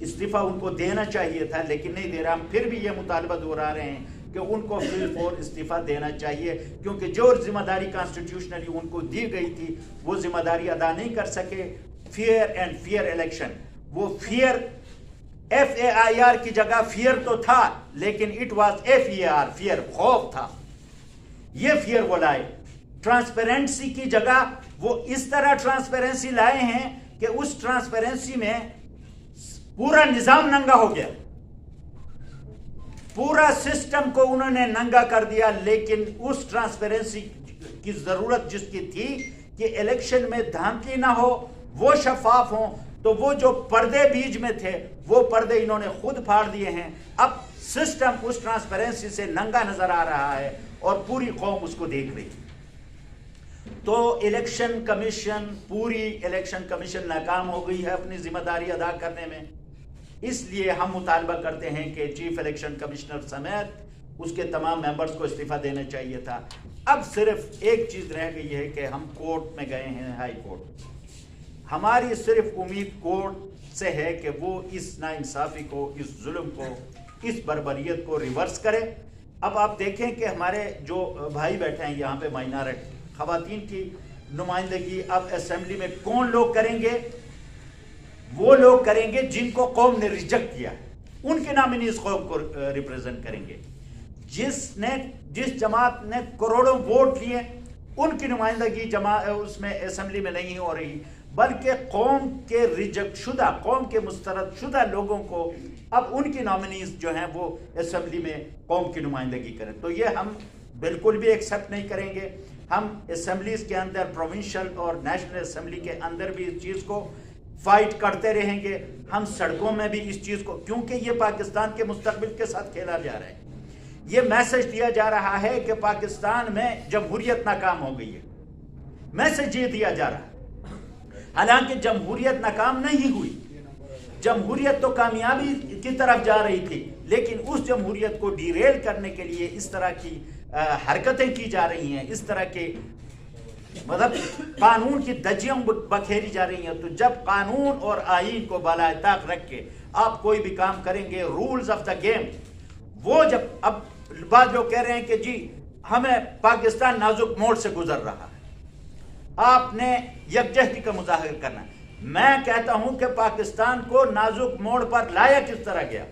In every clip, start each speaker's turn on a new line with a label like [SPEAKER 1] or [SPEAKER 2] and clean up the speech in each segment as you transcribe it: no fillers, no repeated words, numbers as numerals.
[SPEAKER 1] استعفیٰ ان کو دینا چاہیے تھا لیکن نہیں دے رہا. ہم پھر بھی یہ مطالبہ دہرا رہے ہیں کہ ان کو فی الفور استعفیٰ دینا چاہیے, کیونکہ جو ذمہ داری کانسٹیٹیوشنلی ان کو دی گئی تھی وہ ذمہ داری ادا نہیں کر سکے. فیئر الیکشن, وہ فیئر FAIR کی جگہ فیئر تو تھا لیکن اٹ واز FEAR, فیئر, خوف تھا. یہ فیئر وہ لائے. ٹرانسپیرنسی کی جگہ وہ اس طرح ٹرانسپیرنسی لائے ہیں کہ اس ٹرانسپیرنسی میں پورا نظام ننگا ہو گیا, پورا سسٹم کو انہوں نے ننگا کر دیا. لیکن اس ٹرانسپیرنسی کی ضرورت جس کی تھی کہ الیکشن میں دھاندلی نہ ہو, وہ شفاف ہوں, تو وہ جو پردے بیچ میں تھے وہ پردے انہوں نے خود پھاڑ دیے ہیں. اب سسٹم اس ٹرانسپیرنسی سے ننگا نظر آ رہا ہے اور پوری قوم اس کو دیکھ رہی. تو الیکشن کمیشن, پوری الیکشن کمیشن ناکام ہو گئی ہے اپنی ذمہ داری ادا کرنے میں. اس لیے ہم مطالبہ کرتے ہیں کہ چیف الیکشن کمشنر سمیت اس کے تمام ممبرز کو استعفیٰ دینا چاہیے تھا. اب صرف ایک چیز رہ گئی ہے کہ ہم کورٹ میں گئے ہیں, ہائی کورٹ. ہماری صرف امید کورٹ سے ہے کہ وہ اس ناانصافی کو, اس ظلم کو, اس بربریت کو ریورس کرے. اب آپ دیکھیں کہ ہمارے جو بھائی بیٹھے ہیں یہاں پہ مائنارٹی خواتین کی نمائندگی اب اسمبلی میں کون لوگ کریں گے؟ وہ لوگ کریں گے جن کو قوم نے ریجیکٹ کیا, ان کے نامینیز قوم کو ریپریزنٹ کریں گے. جس جماعت نے کروڑوں ووٹ لیے ان کی نمائندگی اس میں اسمبلی میں نہیں ہو رہی, بلکہ قوم کے ریجیکٹ شدہ, قوم کے مسترد شدہ لوگوں کو اب ان کی نامینیز جو ہیں وہ اسمبلی میں قوم کی نمائندگی کریں. تو یہ ہم بالکل بھی ایکسیپٹ نہیں کریں گے. ہم اسمبلیز کے اندر, پروونشل اور نیشنل اسمبلی کے اندر بھی اس چیز کو فائٹ کرتے رہیں گے. ہم سڑکوں میں بھی اس چیز کو, کیونکہ یہ پاکستان کے مستقبل کے ساتھ کھیلا جا رہا ہے. یہ میسج دیا جا رہا ہے کہ پاکستان میں جمہوریت ناکام ہو گئی ہے. میسج یہ دیا جا رہا ہے, حالانکہ جمہوریت ناکام نہیں ہوئی. جمہوریت تو کامیابی کی طرف جا رہی تھی, لیکن اس جمہوریت کو ڈیریل کرنے کے لیے اس طرح کی حرکتیں کی جا رہی ہیں, اس طرح کے مطلب قانون کی دھجیاں بکھیری جا رہی ہیں. تو جب قانون اور آئین کو بالائے طاق رکھ کے آپ کوئی بھی کام کریں گے, رولز آف دا گیم, وہ جب اب بعض لوگ کہہ رہے ہیں کہ جی ہمیں پاکستان نازک موڑ سے گزر رہا ہے, آپ نے یکجہتی کا مظاہرہ کرنا ہے. میں کہتا ہوں کہ پاکستان کو نازک موڑ پر لایا کس طرح گیا.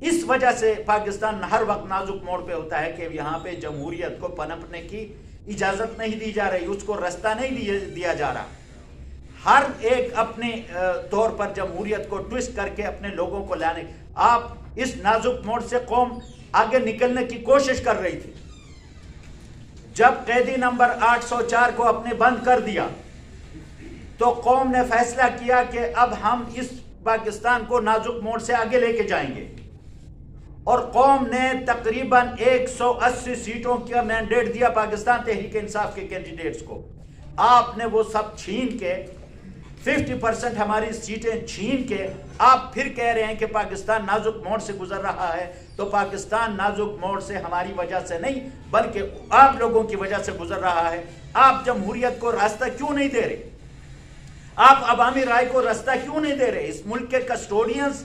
[SPEAKER 1] اس وجہ سے پاکستان ہر وقت نازک موڑ پہ ہوتا ہے کہ یہاں پہ جمہوریت کو پنپنے کی اجازت نہیں دی جا رہی, اس کو رستہ نہیں دیا جا رہا. ہر ایک اپنے طور پر جمہوریت کو ٹوسٹ کر کے اپنے لوگوں کو لانے. آپ اس نازک موڑ سے قوم آگے نکلنے کی کوشش کر رہی تھی. جب قیدی نمبر 804 کو اپنے بند کر دیا تو قوم نے فیصلہ کیا کہ اب ہم اس پاکستان کو نازک موڑ سے آگے لے کے جائیں گے, اور قوم نے تقریباً 180 سیٹوں کا مینڈیٹ دیا پاکستان تحریک انصاف کے کینڈیڈیٹس کو. آپ نے وہ سب چھین کے 50% ہماری سیٹیں چھین کے آپ پھر کہہ رہے ہیں کہ پاکستان نازک موڑ سے گزر رہا ہے. تو پاکستان نازک موڑ سے ہماری وجہ سے نہیں بلکہ آپ لوگوں کی وجہ سے گزر رہا ہے. آپ جمہوریت کو راستہ کیوں نہیں دے رہے؟ آپ عوامی رائے کو راستہ کیوں نہیں دے رہے؟ اس ملک کے کسٹوڈینز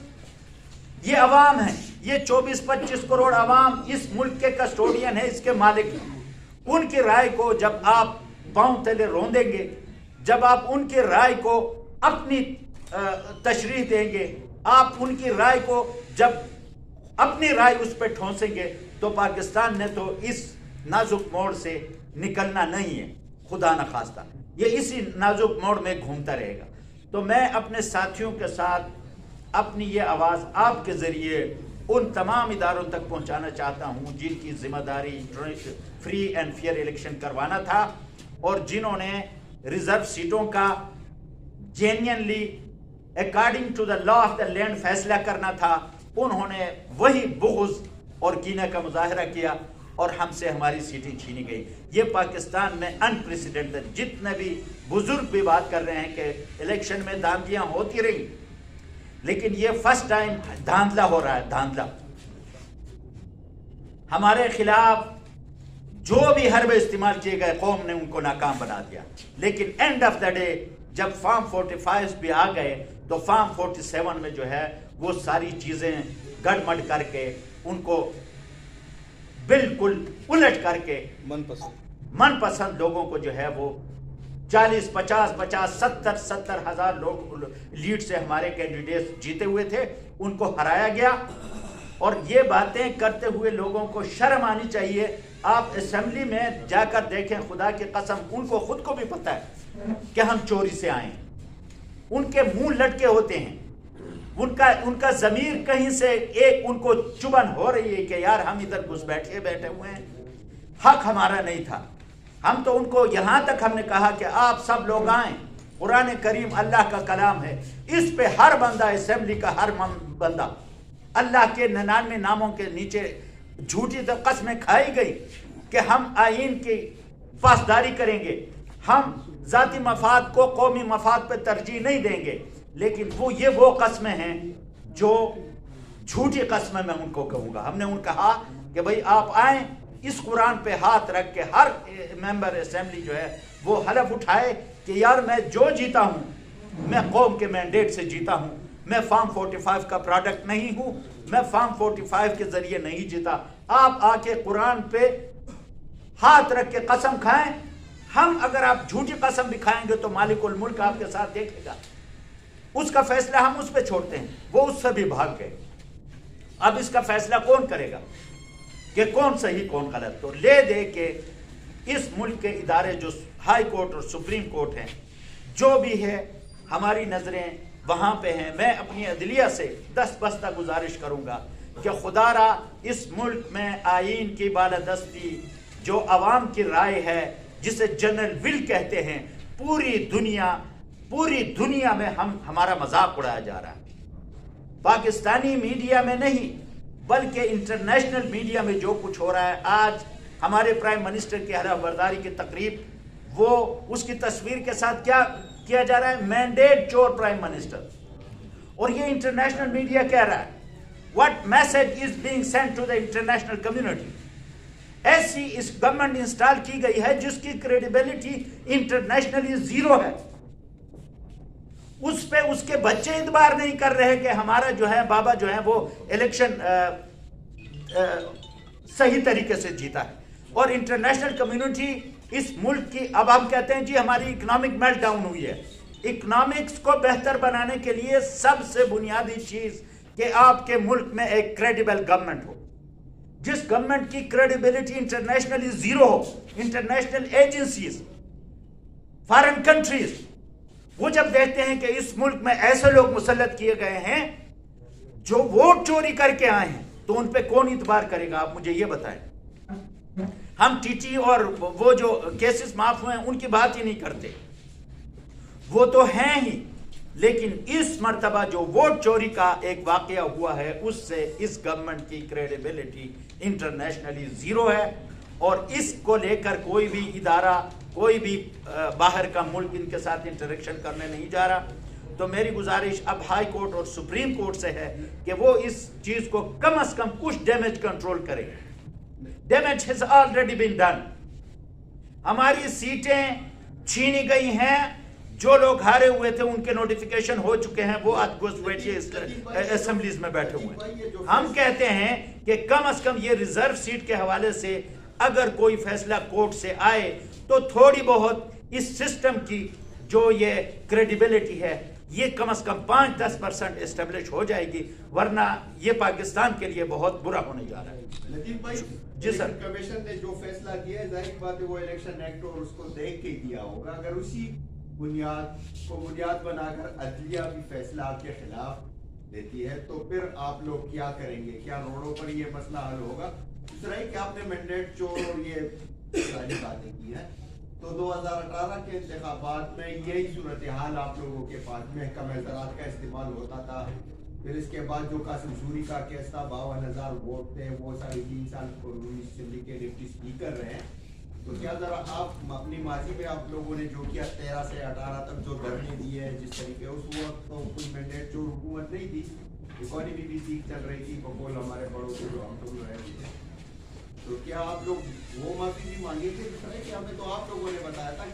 [SPEAKER 1] یہ عوام ہیں, یہ 24-25 کروڑ عوام اس ملک کے کسٹوڈین ہیں, اس کے مالک ہیں. ان کی رائے کو جب آپ پاؤں تلے روندیں گے, جب آپ ان کی رائے کو اپنی تشریح دیں گے, آپ ان کی رائے کو جب اپنی رائے اس پہ ٹھونسیں گے, تو پاکستان نے تو اس نازک موڑ سے نکلنا نہیں ہے, خدا نخواستہ یہ اسی نازک موڑ میں گھومتا رہے گا. تو میں اپنے ساتھیوں کے ساتھ اپنی یہ آواز آپ کے ذریعے ان تمام اداروں تک پہنچانا چاہتا ہوں جن کی ذمہ داری فری اینڈ فیئر الیکشن کروانا تھا, اور جنہوں نے ریزرو سیٹوں کا genuinely according to the law of the land فیصلہ کرنا تھا. انہوں نے وہی بغض اور کینہ کا مظاہرہ کیا اور ہم سے ہماری سیٹیں چھینی گئی. یہ پاکستان میں انپریسیڈنٹڈ, جتنے بھی بزرگ بھی بات کر رہے ہیں کہ الیکشن میں دھاندلیاں ہوتی رہی, لیکن یہ فرسٹ ٹائم دھاندلا ہو رہا ہے. دھاندلا ہمارے خلاف جو بھی حربے استعمال کیے گئے, قوم نے ان کو ناکام بنا دیا. لیکن اینڈ آف دا ڈے جب فارم 45 بھی آ گئے تو فارم 47 میں جو ہے وہ ساری چیزیں گڑمڑ کر کے ان کو بالکل الٹ کر کے من پسند لوگوں کو جو ہے وہ 40 50 70 ہزار لوگ لیڈ سے ہمارے کینڈیڈیٹ جیتے ہوئے تھے، ان کو ہرایا گیا. اور یہ باتیں کرتے ہوئے لوگوں کو شرم آنی چاہیے. آپ اسمبلی میں جا کر دیکھیں، خدا کی قسم ان کو خود کو بھی پتہ ہے کہ ہم چوری سے آئے ہیں. ان کے منہ لٹکے ہوتے ہیں، ان کا ضمیر کہیں سے ایک ان کو چبن ہو رہی ہے کہ یار ہم ادھر گھس بیٹھے ہوئے ہیں، حق ہمارا نہیں تھا. ہم تو ان کو یہاں تک ہم نے کہا کہ آپ سب لوگ آئیں، قرآن کریم اللہ کا کلام ہے، اس پہ ہر بندہ اسمبلی کا ہر بندہ اللہ کے 99 ناموں کے نیچے جھوٹی قسمیں کھائی گئی کہ ہم آئین کی پاسداری کریں گے، ہم ذاتی مفاد کو قومی مفاد پہ ترجیح نہیں دیں گے. لیکن وہ قسمیں ہیں جو جھوٹی قسمیں میں ان کو کہوں گا. ہم نے ان کہا کہ بھئی آپ آئیں، اس قرآن پہ ہاتھ رکھ کے ہر ممبر اسمبلی جو ہے وہ حلف اٹھائے کہ یار میں جو جیتا ہوں میں قوم کے مینڈیٹ سے جیتا ہوں، میں فارم 45 کا پروڈکٹ نہیں ہوں، میں فارم 45 کے ذریعے نہیں جیتا. آپ آ کے قرآن پہ ہاتھ رکھ کے قسم کھائیں. ہم اگر آپ جھوٹی قسم بھی کھائیں گے تو مالک الملک آپ کے ساتھ دیکھے گا، اس کا فیصلہ ہم اس پہ چھوڑتے ہیں. وہ اس سے بھی بھاگ گئے. اب اس کا فیصلہ کون کرے گا کہ کون صحیح کون غلط؟ تو لے دے کہ اس ملک کے ادارے جو ہائی کورٹ اور سپریم کورٹ ہیں، جو بھی ہے ہماری نظریں وہاں پہ ہیں. میں اپنی عدلیہ سے دست بستہ گزارش کروں گا کہ خدا را اس ملک میں آئین کی بالادستی جو عوام کی رائے ہے، جسے جنرل ول کہتے ہیں، پوری دنیا میں ہمارا مذاق اڑایا جا رہا ہے. پاکستانی میڈیا میں نہیں بلکہ انٹرنیشنل میڈیا میں جو کچھ ہو رہا ہے. آج ہمارے پرائم منسٹر کی حلف برداری کی تقریب، وہ اس کی تصویر کے ساتھ کیا کیا جا رہا ہے؟ مینڈیٹ چور پرائم منسٹر. اور یہ انٹرنیشنل میڈیا کہہ رہا ہے what message is being sent to the international community. ایسی اس گورنمنٹ انسٹال کی گئی ہے جس کی کریڈیبلٹی انٹرنیشنلی زیرو ہے. اس پہ اس کے بچے اعتبار نہیں کر رہے کہ ہمارا جو ہے بابا جو ہے وہ الیکشن صحیح طریقے سے جیتا ہے. اور انٹرنیشنل کمیونٹی اس ملک کی، اب ہم کہتے ہیں جی ہماری اکنامک میلٹ ڈاؤن ہوئی ہے. اکنامکس کو بہتر بنانے کے لیے سب سے بنیادی چیز کہ آپ کے ملک میں ایک کریڈیبل گورنمنٹ ہو، جس گورنمنٹ کی کریڈیبلٹی انٹرنیشنلی زیرو ہو. انٹرنیشنل ایجنسیز، فارن کنٹریز وہ جب دیکھتے ہیں کہ اس ملک میں ایسے لوگ مسلط کیے گئے ہیں جو ووٹ چوری کر کے آئے ہیں، تو ان پہ کون اعتبار کرے گا؟ آپ مجھے یہ بتائیں. ہم ٹی ٹی اور وہ جو کیسز معاف ہوئے ہیں ان کی بات ہی نہیں کرتے، وہ تو ہیں ہی. لیکن اس مرتبہ جو ووٹ چوری کا ایک واقعہ ہوا ہے، اس سے اس گورنمنٹ کی کریڈیبلٹی انٹرنیشنلی زیرو ہے. اور اس کو لے کر کوئی بھی ادارہ، کوئی بھی باہر کا ملک ان کے ساتھ انٹریکشن کرنے نہیں جا رہا. تو میری گزارش اب ہائی کورٹ اور سپریم کورٹ سے ہے کہ وہ اس چیز کو کم از کم کچھ ڈیمیج کنٹرول کرے. Damage has already been done. ہماری سیٹیں چھینی گئی ہیں، جو لوگ ہارے ہوئے تھے ان کے نوٹیفیکیشن ہو چکے ہیں، وہ آج گوشت بیٹھے اسمبلیز میں بیٹھے ہوئے ہیں. ہم کہتے ہیں کہ کم از کم یہ ریزرو سیٹ کے حوالے سے اگر کوئی فیصلہ کورٹ سے آئے تو تھوڑی بہت اس سسٹم کی جو یہ کریڈیبلٹی ہے یہ کم از کم 5-10% اسٹیبلش ہو جائے گی، ورنہ یہ پاکستان کے لیے بہت برا ہونے جا رہا ہے.
[SPEAKER 2] لطیف بھائی،
[SPEAKER 1] جی سر،
[SPEAKER 2] کمیشن نے جو فیصلہ کیا ہے ظاہر بات ہے وہ الیکشن ایکٹ اور اس کو دیکھ کے دیا ہوگا. اگر اسی بنیاد کو بنیاد بنا کر عدلیہ بھی فیصلہ آپ کے خلاف دیتی ہے تو پھر آپ لوگ کیا کریں گے؟ کیا روڈوں پر یہ مسئلہ حل ہوگا؟ دوسرا ہے کہ آپ نے مینڈیٹ چور اور یہ ساری باتیں کی ہیں، تو 2018 کے انتخابات میں یہی صورتحال آپ لوگوں کے پاس محکمہ زراعت کا استعمال ہوتا تھا. پھر اس کے بعد جو قاسم سوری کا کیس تھا، 52,000 ووٹ تھے، وہ 3.5 سال قانونی اسمبلی کے ڈپٹی اسپیکر رہے. تو کیا ذرا آپ اپنی ماضی میں آپ لوگوں نے جو کیا 13 سے 18 تک جو دھرنے دیے جس طریقے، اس وقت تو کوئی مینڈیٹ چور حکومت نہیں تھی، اکانومی بھی ٹھیک چل رہی تھی بقول ہمارے بڑوں سے جو ہم لوگ رہے تھے. تو کیا آپ لوگ وہ معافی بھی مانگے تھے؟ اس طرح کہ ہمیں تو آپ لوگوں نے بتایا تھا